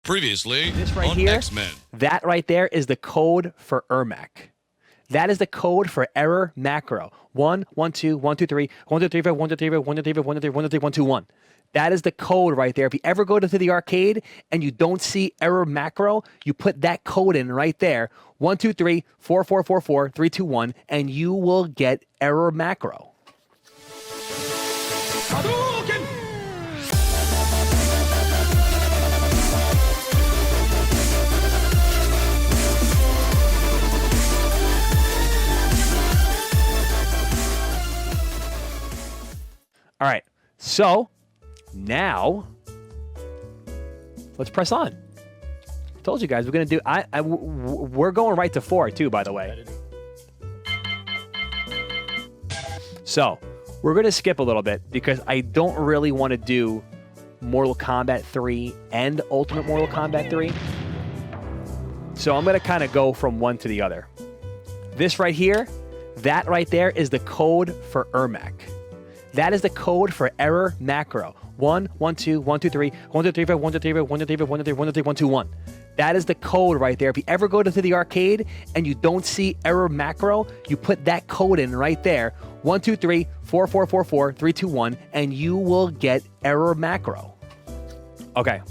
Previously This right on here, X-Men. that right there is the code for Ermac. That is the code for error macro. 1, 1, 2, 1, 2, 3, 1, 2, 3, 5, 1, 2, 3, 5, 1, 2, 3, 5, 1, 2, 3, 1, 2, 3, 1, 2, 1. That is the code right there. If you ever go to the arcade and you don't see error macro, you put that code in right there. 1, 2, 3, 4, 4, 4, 4, 3, 2, 1, and you will get error macro. All right, so now let's press on. I told you guys we're gonna do. We're going right to 4 too, by the way. So we're gonna skip a little bit because I don't really want to do Mortal Kombat 3 and Ultimate Mortal Kombat 3. So I'm gonna kind of go from one to the other. This right here, that right there is the code for Ermac. That is the code for error macro. 1, 1, 2, 1, 2, 3, 1, 2, 3, 5, 1, 2, 3, 5, 1, 2, 3, 5, 1, 2, 3, 1, 2, 3, 1, 2, 1. That is the code right there. If you ever go to the arcade and you don't see error macro, you put that code in right there. 1, 2, 3, 4, 4, 4, 4, 3, 2, 1, and you will get error macro. Okay.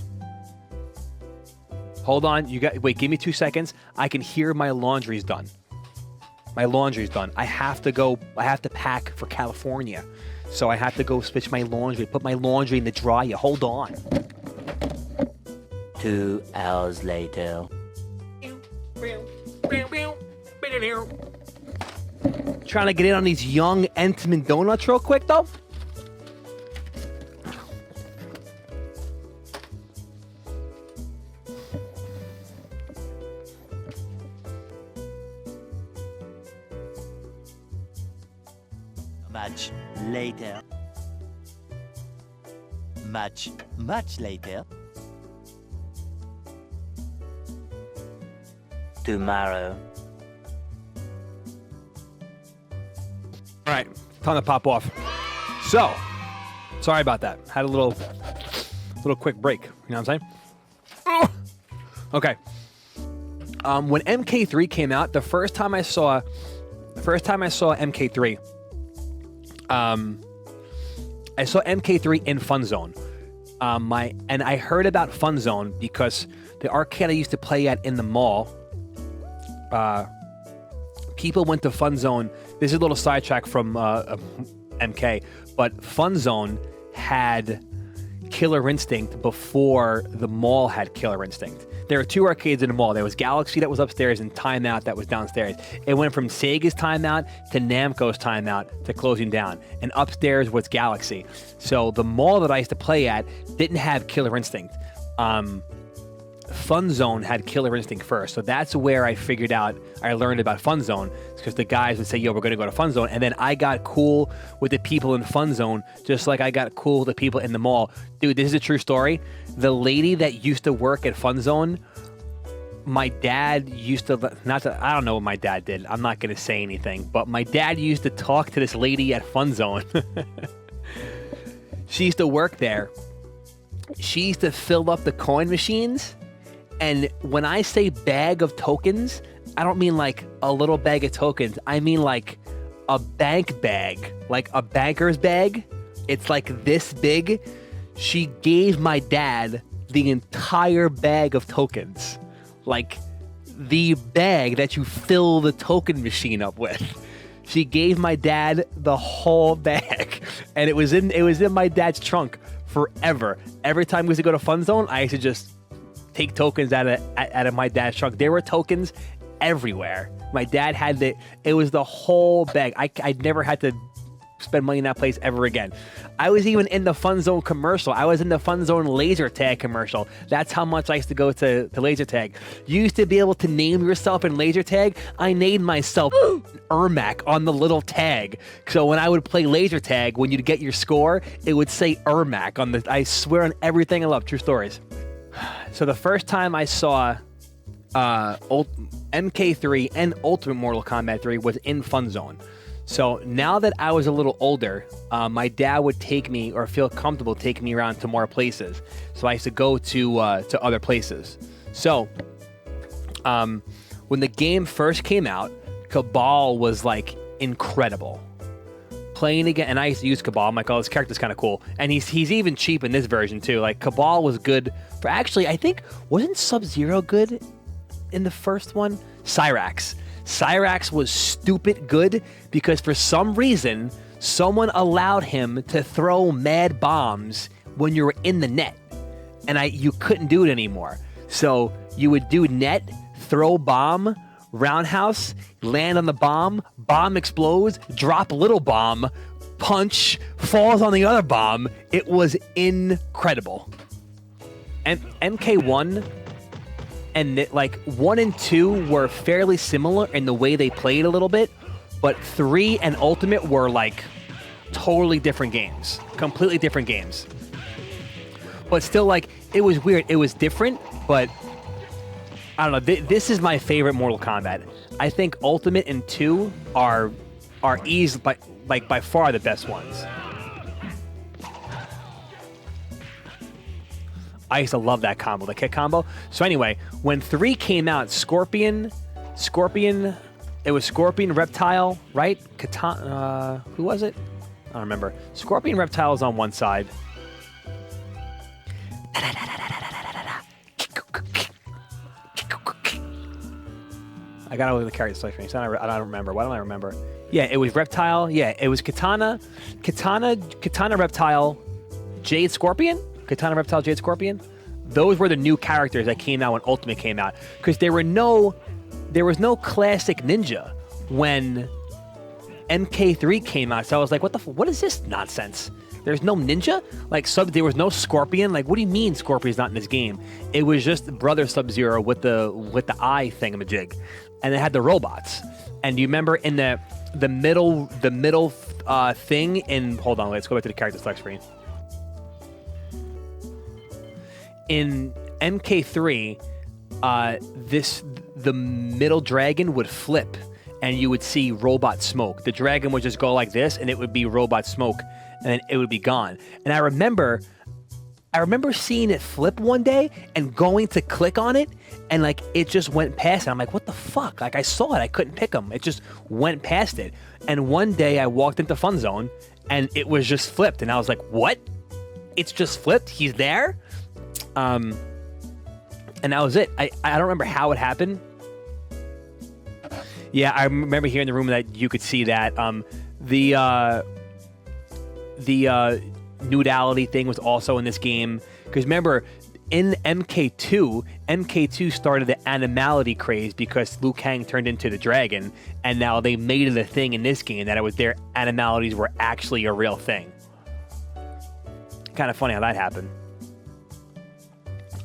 Hold on. Wait, give me 2 seconds. I can hear my laundry's done. My laundry's done. I have to pack for California. So I have to go switch my laundry, put my laundry in the dryer. Hold on. 2 hours later. Trying to get in on these young Entenmann donuts real quick, though. Much later. Much later. Tomorrow. All right, time to pop off. So, sorry about that. Had a little quick break. You know what I'm saying? Oh! Okay. When MK3 came out, the first time I saw MK3, I saw MK3 in Fun Zone. And I heard about Fun Zone because the arcade I used to play at in the mall, people went to Fun Zone. This is a little sidetrack from MK, but Fun Zone had Killer Instinct before the mall had Killer Instinct. There were 2 arcades in the mall. There was Galaxy that was upstairs and Timeout that was downstairs. It went from Sega's Timeout to Namco's Timeout to closing down. And upstairs was Galaxy. So the mall that I used to play at didn't have Killer Instinct. Fun Zone had Killer Instinct first. So that's where I learned about Fun Zone, because the guys would say, yo, we're going to go to Fun Zone. And then I got cool with the people in Fun Zone, just like I got cool with the people in the mall. Dude, this is a true story. The lady that used to work at Fun Zone, my dad used to, I don't know what my dad did. I'm not going to say anything, but my dad used to talk to this lady at Fun Zone. She used to work there. She used to fill up the coin machines. And when I say bag of tokens, I don't mean like a little bag of tokens. I mean like a bank bag, like a banker's bag. It's like this big. She gave my dad the entire bag of tokens. Like the bag that you fill the token machine up with. She gave my dad the whole bag. And it was in my dad's trunk forever. Every time we used to go to Fun Zone, I used to just take tokens out of my dad's trunk. There were tokens everywhere. My dad had it was the whole bag. I never had to spend money in that place ever again. I was even in the Fun Zone commercial. I was in the Fun Zone laser tag commercial. That's how much I used to go to laser tag. You used to be able to name yourself in laser tag. I named myself Ermac on the little tag. So when I would play laser tag, when you'd get your score, it would say Ermac on the, I swear on everything I love, true stories. So the first time I saw MK3 and Ultimate Mortal Kombat 3 was in Fun Zone. So now that I was a little older, my dad would take me or feel comfortable taking me around to more places. So I used to go to other places. So when the game first came out, Cabal was like incredible. Playing again, and I used to use Cabal. I'm like, oh, this character's kind of cool, and he's even cheap in this version too. Like Cabal was good for actually. I think wasn't Sub-Zero good in the first one? Cyrax was stupid good because for some reason someone allowed him to throw mad bombs when you were in the net, and you couldn't do it anymore. So you would do net, throw bomb, roundhouse, land on the bomb explodes, drop little bomb, punch, falls on the other bomb. It was incredible. And MK1 and like 1 and 2 were fairly similar in the way they played a little bit, but 3 and Ultimate were like totally different games, completely different games. But still, like, it was weird. It was different, but I don't know. This is my favorite Mortal Kombat. I think Ultimate and 2 are easily by far the best ones. I used to love that combo, the kick combo. So anyway, when 3 came out, Scorpion, it was Scorpion, Reptile, right? Katana, who was it? I don't remember. Scorpion, Reptile was on one side. I gotta look at the character selection. I don't remember. Why don't I remember? Yeah, it was Reptile. Yeah, it was Katana, Reptile, Jade Scorpion. Katana, Reptile, Jade Scorpion. Those were the new characters that came out when Ultimate came out. Because there was no classic ninja when MK3 came out. So I was like, what is this nonsense? There's no ninja? Like, there was no Scorpion? Like, what do you mean Scorpion's not in this game? It was just Brother Sub-Zero with the eye thingamajig. And it had the robots. And you remember in the middle thing in... Hold on, let's go back to the character select screen. In MK3, the middle dragon would flip, and you would see robot smoke. The dragon would just go like this, and it would be robot smoke, and then it would be gone. And I remember seeing it flip one day and going to click on it, and like it just went past it. I'm like, what the fuck? Like I saw it, I couldn't pick him. It just went past it. And one day I walked into Fun Zone, and it was just flipped, and I was like, what? It's just flipped? He's there? And that was it. I don't remember how it happened. Yeah, I remember here in the room that you could see that. The nudality thing was also in this game. Because remember, in MK2 started the animality craze because Liu Kang turned into the dragon, and now they made it a thing in this game that it was their animalities were actually a real thing. Kind of funny how that happened.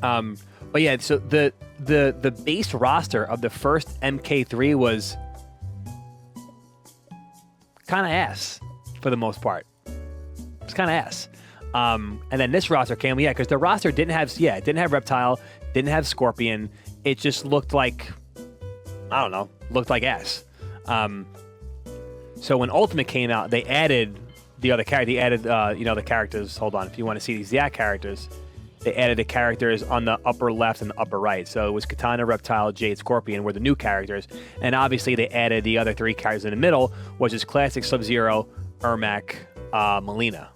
But yeah, so the base roster of the first MK3 was kind of ass for the most part. It's kind of ass. And then this roster came, because the roster didn't have Reptile, didn't have Scorpion. It just looked like, I don't know, looked like ass. So when Ultimate came out, they added the other character. They added, the characters. Hold on, if you want to see these exact characters. They added the characters on the upper left and the upper right. So it was Katana, Reptile, Jade, Scorpion were the new characters. And obviously they added the other 3 characters in the middle, which is classic Sub-Zero, Ermac, Melina.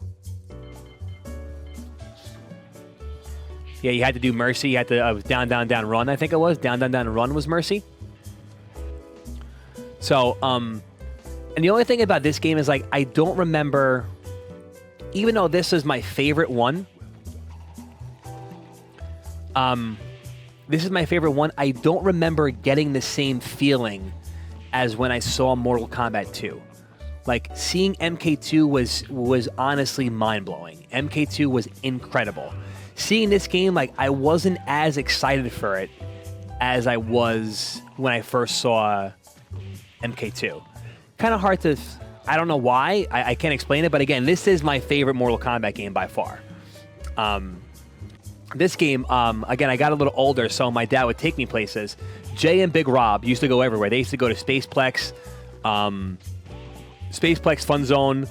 Yeah, you had to do Mercy. You had to down, down, down, run, I think it was. Down, down, down, run was Mercy. So, and the only thing about this game is, like, I don't remember, even though this is my favorite one, this is my favorite one. I don't remember getting the same feeling as when I saw Mortal Kombat 2. Like, seeing MK2 was honestly mind-blowing. MK2 was incredible. Seeing this game, like, I wasn't as excited for it as I was when I first saw MK2. Kind of hard to... I don't know why. I can't explain it, but again, this is my favorite Mortal Kombat game by far. This game, again, I got a little older, so my dad would take me places. Jay and Big Rob used to go everywhere. They used to go to Spaceplex, Spaceplex, Fun Zone,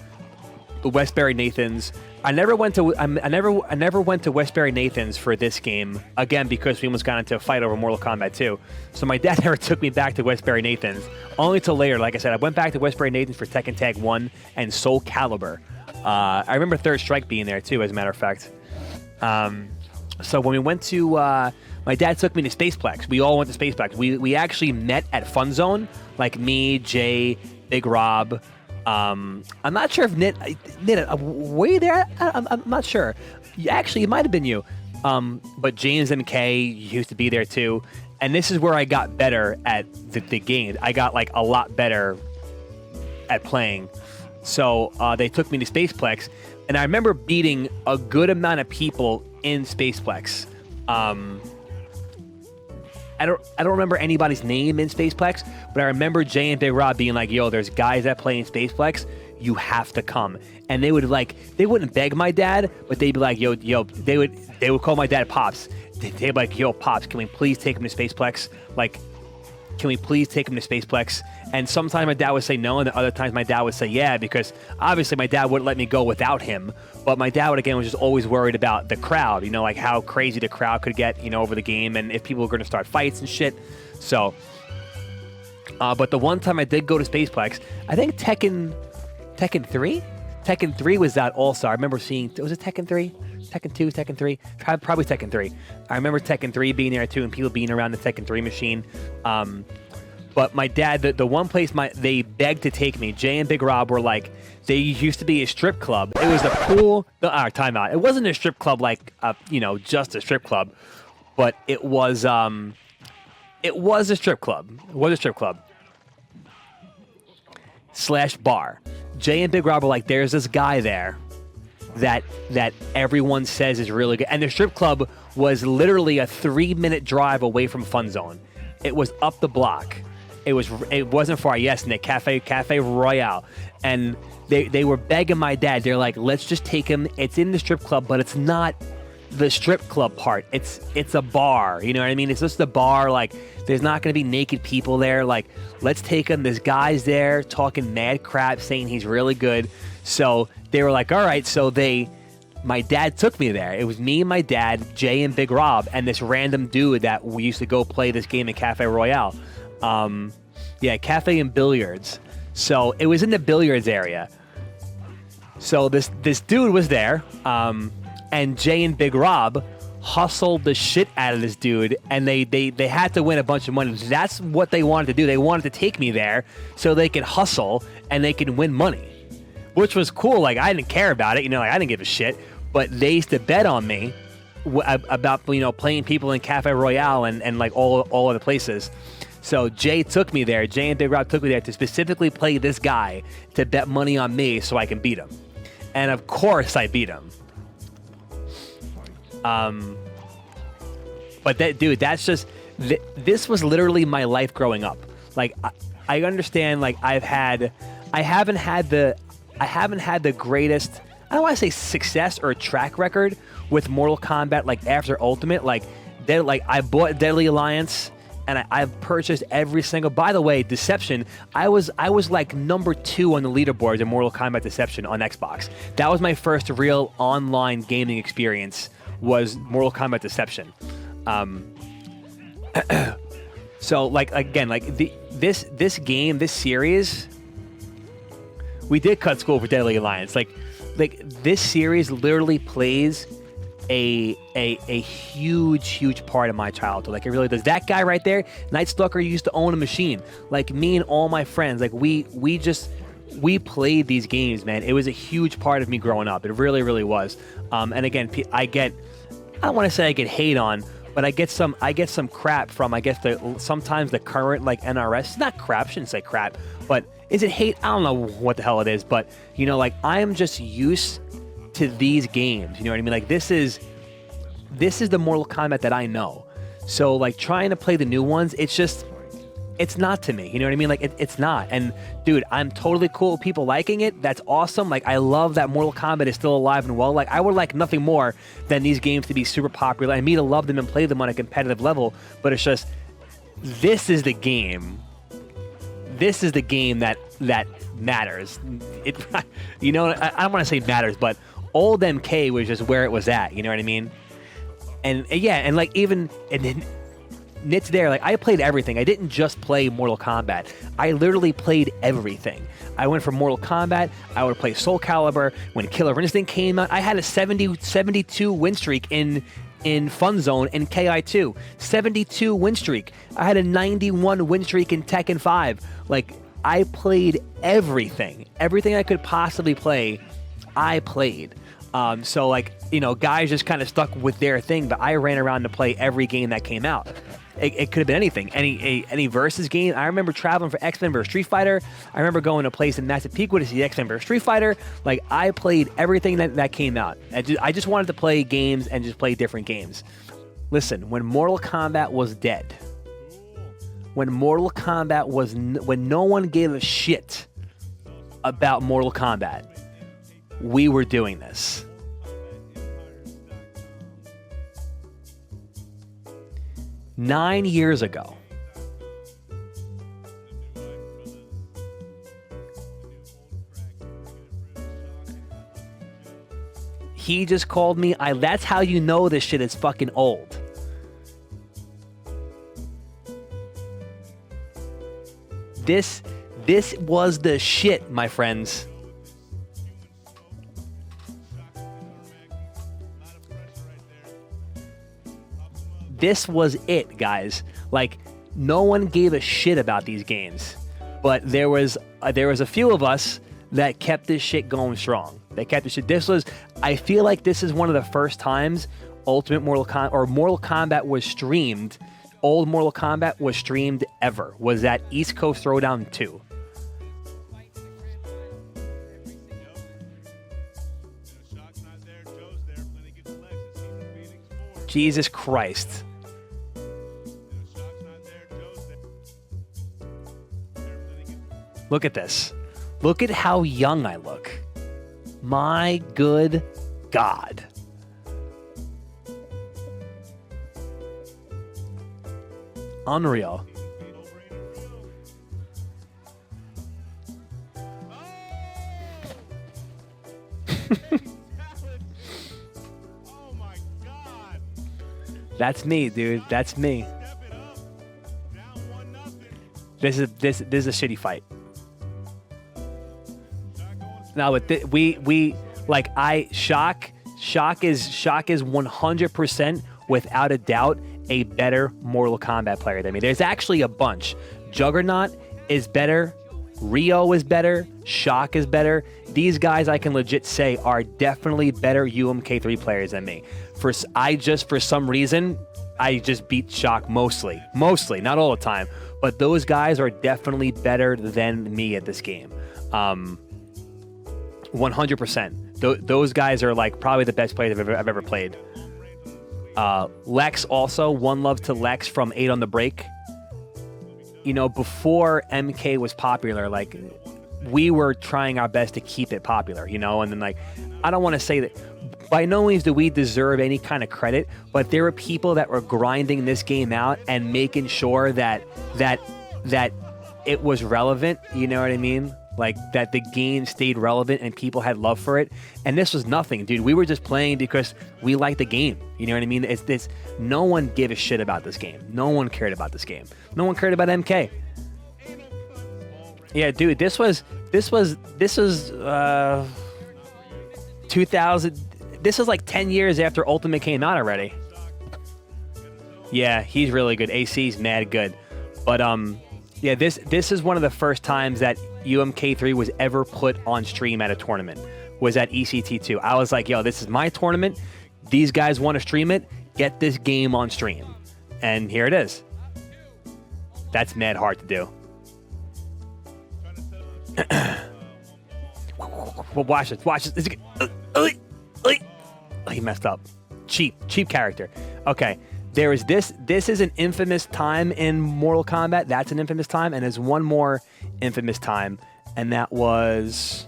the Westbury Nathans. I never went to Westbury Nathans for this game again because we almost got into a fight over Mortal Kombat 2. So my dad never took me back to Westbury Nathans. Only till later, like I said, I went back to Westbury Nathans for Tekken Tag 1 and Soul Calibur. I remember Third Strike being there too, as a matter of fact. So when we went to, my dad took me to Spaceplex. We all went to Spaceplex. We actually met at Fun Zone, like me, Jay, Big Rob. I'm not sure if Nit, were you there? I'm not sure. Actually, it might have been you. But James MK used to be there too. And this is where I got better at the game. I got like a lot better at playing. So they took me to Spaceplex, and I remember beating a good amount of people in Spaceplex. I don't remember anybody's name in Spaceplex, but I remember Jay and Big Rob being like, "Yo, there's guys that play in Spaceplex. You have to come." And they wouldn't beg my dad, but they'd be like, "Yo," they would call my dad Pops. They'd be like, "Yo, Pops, can we please take him to Spaceplex? Like, can we please take him to Spaceplex?" And sometimes my dad would say no, and other times my dad would say yeah, because obviously my dad wouldn't let me go without him. But my dad, again, was just always worried about the crowd, like how crazy the crowd could get, over the game, and if people were going to start fights and shit. So, but the one time I did go to Spaceplex, I think Tekken 3? Tekken 3 was that also. I remember seeing, was it Tekken 3? Tekken 2, Tekken 3? Probably Tekken 3. I remember Tekken 3 being there too, and people being around the Tekken 3 machine. But my dad, the one place they begged to take me, Jay and Big Rob were like, they used to be a strip club. It was a pool. Time out. It wasn't a strip club like, just a strip club, but it was a strip club. It was a strip club / bar. Jay and Big Rob were like, there's this guy there that everyone says is really good. And the strip club was literally a 3-minute drive away from Fun Zone. It was up the block. It wasn't far. Yes, Nick, Cafe Royale. And they were begging my dad. They're like, let's just take him. It's in the strip club, but it's not the strip club part. It's a bar. You know what I mean? It's just a bar. Like, there's not going to be naked people there. Like, let's take him. There's guys there talking mad crap, saying he's really good. So they were like, all right. So my dad took me there. It was me and my dad, Jay and Big Rob, and this random dude that we used to go play this game at Cafe Royale. Cafe and billiards. So it was in the billiards area. So this dude was there, and Jay and Big Rob hustled the shit out of this dude, and they had to win a bunch of money. That's what they wanted to do. They wanted to take me there so they could hustle and they could win money, which was cool. Like, I didn't care about it, I didn't give a shit. But they used to bet on me about playing people in Cafe Royale and like all of the places. So Jay took me there. Jay and Big Rob took me there to specifically play this guy, to bet money on me so I can beat him. And of course I beat him. But that's just, this was literally my life growing up. Like, I understand, like, I haven't had the greatest, I don't want to say success or track record with Mortal Kombat, like after Ultimate. Like I bought Deadly Alliance, and I've purchased every single. By the way, Deception, I was like number 2 on the leaderboards in Mortal Kombat Deception on Xbox. That was my first real online gaming experience, was Mortal Kombat Deception. So like, again, like this game, this series, we did cut school for Deadly Alliance. Like this series literally plays a huge part of my childhood. Like, it really does. That guy right there, Night Stalker, used to own a machine. Like, me and all my friends, like, we played these games, man. It was a huge part of me growing up. It really was. And again, I don't want to say I get hate on, but I get some crap from, I guess, sometimes the current, like, NRS. It's not crap, I shouldn't say crap, but is it hate? I don't know what the hell it is, but, like, I am just used to these games, you know what I mean? Like, this is the Mortal Kombat that I know. So, like, trying to play the new ones, it's not to me, you know what I mean? Like, it's not. And, dude, I'm totally cool with people liking it. That's awesome. Like, I love that Mortal Kombat is still alive and well. Like, I would like nothing more than these games to be super popular and me to love them and play them on a competitive level. But it's just, this is the game this is the game that matters. It, you know, I don't want to say matters, but old MK was just where it was at. You know what I mean? And yeah, and like even and then Nit's there. Like I played everything. I didn't just play Mortal Kombat. I literally played everything. I went from Mortal Kombat. I would play Soul Calibur. When Killer Instinct came out, I had a 72 win streak in Fun Zone and KI2. 72 win streak. I had a 91 win streak in Tekken 5. Like I played everything. Everything I could possibly play, I played. So like, you know, guys just kind of stuck with their thing, but I ran around to play every game that came out. It could have been anything, any versus game. I remember traveling for X-Men vs Street Fighter. I remember going to a place in Massapequa to see X-Men vs Street Fighter. Like I played everything that came out. I just wanted to play games and just play different games. Listen, when Mortal Kombat was dead, when no one gave a shit about Mortal Kombat, we were doing this. Nine years ago, he just called me. That's how you know this shit is fucking old. This was the shit, my friends. This was it, guys. Like, no one gave a shit about these games, but there was a few of us that kept this shit going strong. They kept this shit. I feel like this is one of the first times Mortal Kombat was streamed. Old Mortal Kombat was streamed ever. Was that East Coast Throwdown 2? Jesus Christ. Look at this. Look at how young I look. My good God. Unreal. That's me, dude. That's me. This is a shitty fight. No, but Shock is 100% without a doubt a better Mortal Kombat player than me. There's actually a bunch. Juggernaut is better. Rio is better. Shock is better. These guys I can legit say are definitely better UMK3 players than me. For some reason, I just beat Shock mostly, not all the time, but those guys are definitely better than me at this game. 100%. Those guys are like probably the best players I've ever played. Lex also, one love to Lex from 8 on the Break. You know, before MK was popular, like we were trying our best to keep it popular, you know, and then like I don't want to say that by no means do we deserve any kind of credit, but there were people that were grinding this game out and making sure that it was relevant, you know what I mean? Like that the game stayed relevant and people had love for it. And this was nothing, dude. We were just playing because we liked the game. You know what I mean? It's this. No one gave a shit about this game. No one cared about this game. No one cared about MK. Yeah, dude. This was 2000. This is like 10 years after Ultimate came out already. Yeah, he's really good. AC's mad good. But yeah, this is one of the first times that UMK3 was ever put on stream at a tournament, was at ECT2. I was like, yo, this is my tournament. These guys want to stream it. Get this game on stream. And here it is. That's mad hard to do. Well, watch this. He messed up. Cheap character. Okay. There is this. This is an infamous time in Mortal Kombat. That's an infamous time. And there's one more infamous time. And that was...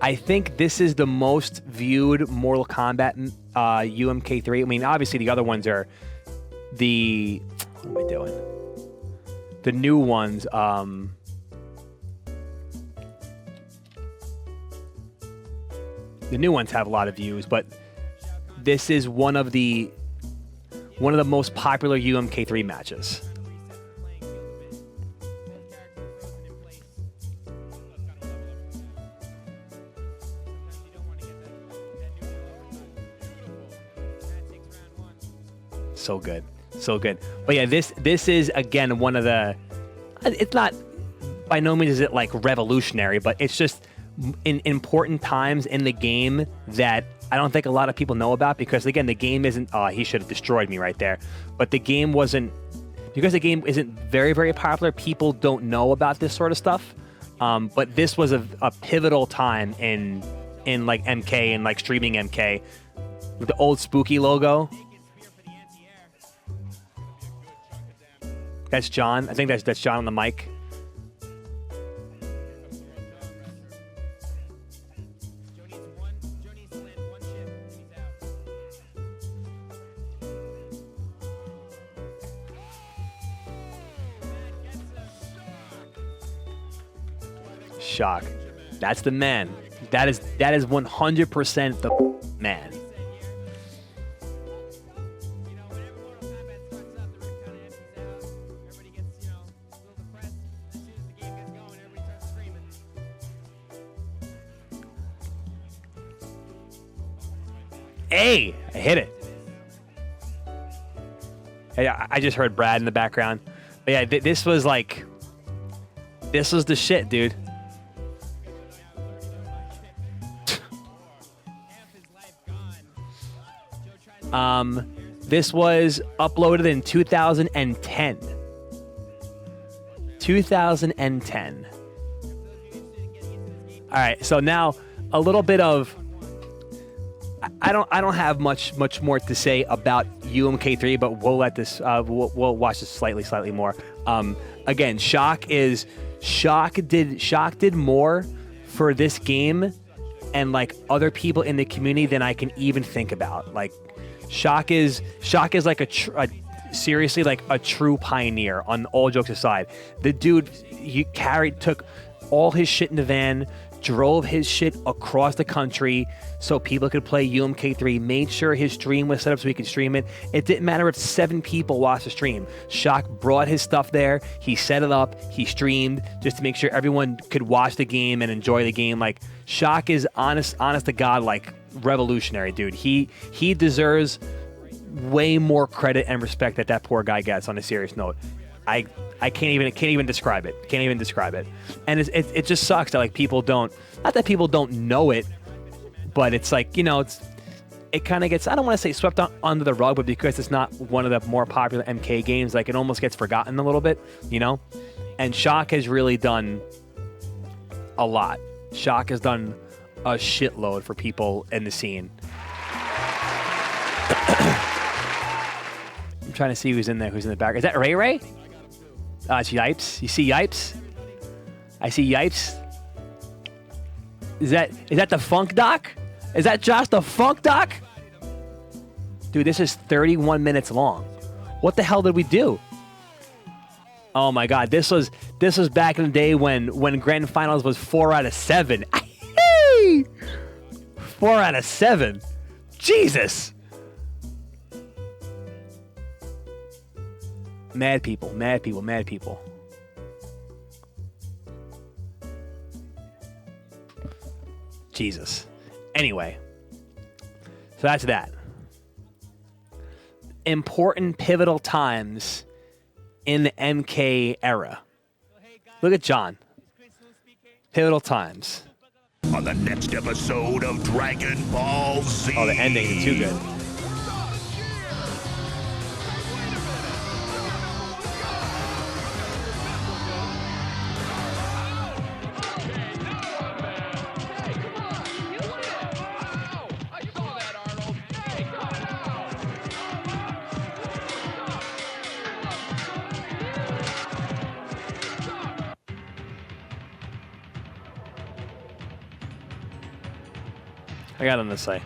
I think this is the most viewed Mortal Kombat UMK3. I mean, obviously the other ones are the... What am I doing? The new ones, have a lot of views, but this is one of the most popular UMK3 matches. So good, so good. But yeah, this is again one of the. It's not, by no means is it like revolutionary, but it's just in important times in the game that I don't think a lot of people know about, because again, the game isn't. Oh, he should have destroyed me right there. But the game wasn't, because the game isn't very, very popular. People don't know about this sort of stuff. But this was a pivotal time in like MK and like streaming MK with the old spooky logo. That's John. I think that's John on the mic. Shock. That's the man. That is 100% the man. Hey, I hit it. Hey, I just heard Brad in the background. But yeah, this was the shit, dude. This was uploaded in 2010. 2010. All right, so now a little bit of. I don't have much more to say about UMK3, but we'll let this we'll watch this slightly more. Again, Shock did more for this game and like other people in the community than I can even think about. Like Shock is like seriously like a true pioneer. On all jokes aside, the dude took all his shit in the van, drove his shit across the country so people could play UMK3, made sure his stream was set up so he could stream it. It didn't matter if 7 people watched the stream. Shock brought his stuff there, he set it up, he streamed just to make sure everyone could watch the game and enjoy the game. Like, Shock is honest to God, like, revolutionary, dude. He deserves way more credit and respect that poor guy gets, on a serious note. I can't even describe it. Can't even describe it. And it just sucks that like people don't, not that people don't know it, but it's like, you know, it kind of gets, I don't want to say swept under the rug, but because it's not one of the more popular MK games, like it almost gets forgotten a little bit, you know? And Shock has really done a lot. Shock has done a shitload for people in the scene. I'm trying to see who's in there, who's in the back. Is that Ray Ray? It's Yipes. You see Yipes? I see Yipes. Is that the Funk Doc? Is that Josh the Funk Doc? Dude, this is 31 minutes long. What the hell did we do? Oh my God, this was back in the day when Grand Finals was 4 out of 7. 4 out of 7. Jesus. Mad people. Jesus. Anyway, so that's that. Important pivotal times in the MK era. Look at John. Pivotal times. On the next episode of Dragon Ball Z. Oh, the ending is too good. I got nothing to say.